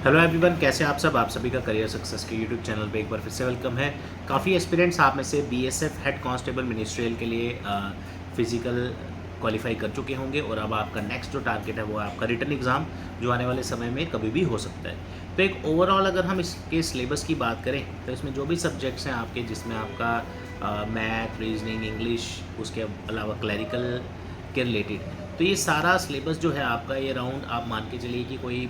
Hello everyone, कैसे आप सब? आप सभी का करियर सक्सेस के यूट्यूब चैनल पे एक बार फिर से वेलकम है। काफ़ी एस्पिरेंट्स आप में से बीएसएफ हेड कांस्टेबल मिनिस्ट्रियल के लिए फिजिकल क्वालिफाई कर चुके होंगे और अब आपका नेक्स्ट जो टारगेट है वो है आपका रिटन एग्ज़ाम, जो आने वाले समय में कभी भी हो सकता है। तो एक ओवरऑल अगर हम इसके सिलेबस की बात करें तो इसमें जो भी सब्जेक्ट्स हैं आपके, जिसमें आपका मैथ, रीजनिंग, इंग्लिश, उसके अलावा क्लरिकल के रिलेटेड, तो ये सारा सिलेबस जो है आपका, ये राउंड आप मान के चलिए कि कोई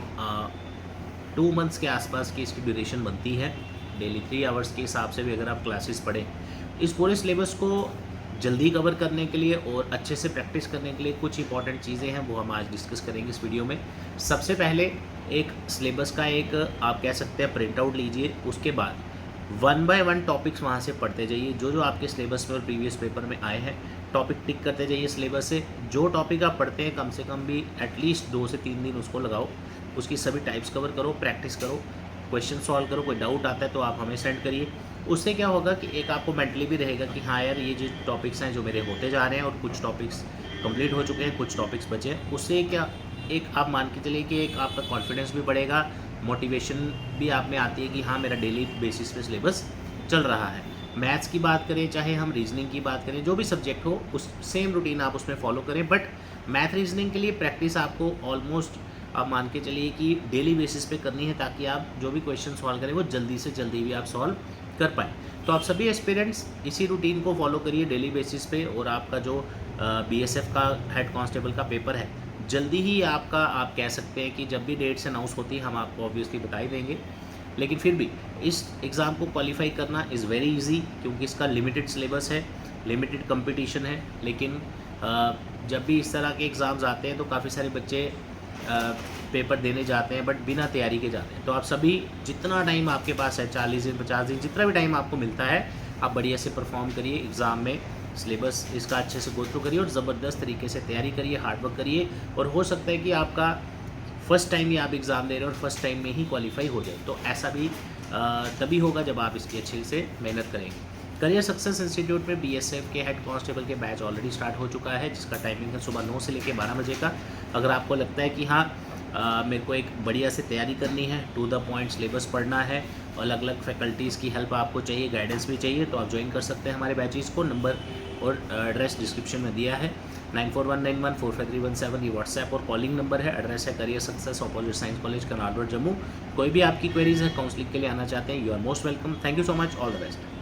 2 मंथ्स के आसपास की इसकी ड्यूरेशन बनती है। डेली 3 आवर्स के हिसाब से भी अगर आप क्लासेस पढ़ें, इस पूरे सिलेबस को जल्दी कवर करने के लिए और अच्छे से प्रैक्टिस करने के लिए कुछ इंपॉर्टेंट चीज़ें हैं, वो हम आज डिस्कस करेंगे इस वीडियो में। सबसे पहले एक सिलेबस का एक आप कह सकते हैं प्रिंट आउट लीजिए। उसके बाद 1 बाय 1 टॉपिक्स वहाँ से पढ़ते जाइए, जो जो आपके सिलेबस में और प्रीवियस पेपर में आए हैं टॉपिक टिक करते जाइए सिलेबस से। जो टॉपिक आप पढ़ते हैं कम से कम भी एटलीस्ट 2 से 3 दिन उसको लगाओ, उसकी सभी टाइप्स कवर करो, प्रैक्टिस करो, क्वेश्चन सॉल्व करो। कोई डाउट आता है तो आप हमें सेंड करिए। उससे क्या होगा कि एक आपको मेंटली भी रहेगा कि हाँ यार, ये जो टॉपिक्स हैं जो मेरे होते जा रहे हैं और कुछ टॉपिक्स कंप्लीट हो चुके हैं, कुछ टॉपिक्स बचे हैं। उससे क्या, एक आप मान के चलिए कि एक आपका कॉन्फिडेंस भी बढ़ेगा, मोटिवेशन भी आप में आती है कि हाँ, मेरा डेली बेसिस पे सिलेबस चल रहा है। मैथ्स की बात करें, चाहे हम रीजनिंग की बात करें, जो भी सब्जेक्ट हो उस सेम रूटीन आप उसमें फॉलो करें। बट मैथ रीजनिंग के लिए प्रैक्टिस आपको ऑलमोस्ट आप मान के चलिए कि डेली बेसिस पे करनी है, ताकि आप जो भी क्वेश्चन सॉल्व करें वो जल्दी से जल्दी भी आप सॉल्व कर पाएँ। तो आप सभी एस्पिरेंट्स इसी रूटीन को फॉलो करिए डेली बेसिस पे, और आपका जो बीएसएफ का हेड कांस्टेबल का पेपर है, जल्दी ही आपका, आप कह सकते हैं कि जब भी डेट्स अनाउंस होती है हम आपको ऑब्वियसली बता ही देंगे। लेकिन फिर भी इस एग्ज़ाम को क्वालिफाई करना इज़ वेरी इजी, क्योंकि इसका लिमिटेड सिलेबस है, लिमिटेड कंपटीशन है। लेकिन जब भी इस तरह के एग्ज़ाम्स आते हैं तो काफ़ी सारे बच्चे पेपर देने जाते हैं बट बिना तैयारी के जाते हैं। तो आप सभी, जितना टाइम आपके पास है, 40 दिन, 50 दिन, जितना भी टाइम आपको मिलता है, आप बढ़िया से परफॉर्म करिए एग्ज़ाम में। सिलेबस इसका अच्छे से गो थ्रू करिए और ज़बरदस्त तरीके से तैयारी करिए, हार्डवर्क करिए, और हो सकता है कि आपका फर्स्ट टाइम ही आप एग्ज़ाम दे रहे हो और फर्स्ट टाइम में ही क्वालिफाई हो जाए। तो ऐसा भी तभी होगा जब आप इसकी अच्छे से मेहनत करेंगे। करियर सक्सेस इंस्टीट्यूट में बीएसएफ के हेड कांस्टेबल के बैच ऑलरेडी स्टार्ट हो चुका है, जिसका टाइमिंग है सुबह 9 से लेकर 12 बजे का। अगर आपको लगता है कि हाँ, मेरे को एक बढ़िया से तैयारी करनी है, टू द पॉइंट सिलेबस पढ़ना है, अलग अलग फैकल्टीज़ की हेल्प आपको चाहिए, गाइडेंस भी चाहिए, तो आप ज्वाइन कर सकते हैं हमारे बैचेज़ को। नंबर और एड्रेस डिस्क्रिप्शन में दिया है। 9419145317 ये व्हाट्सएप और कॉलिंग नंबर है। एड्रेस है career success, opposite science college, canal road, Jammu. कोई भी आपकी क्वेरीज है, काउंसलिंग के लिए आना चाहते हैं, you are most welcome. Thank you so much, all the best.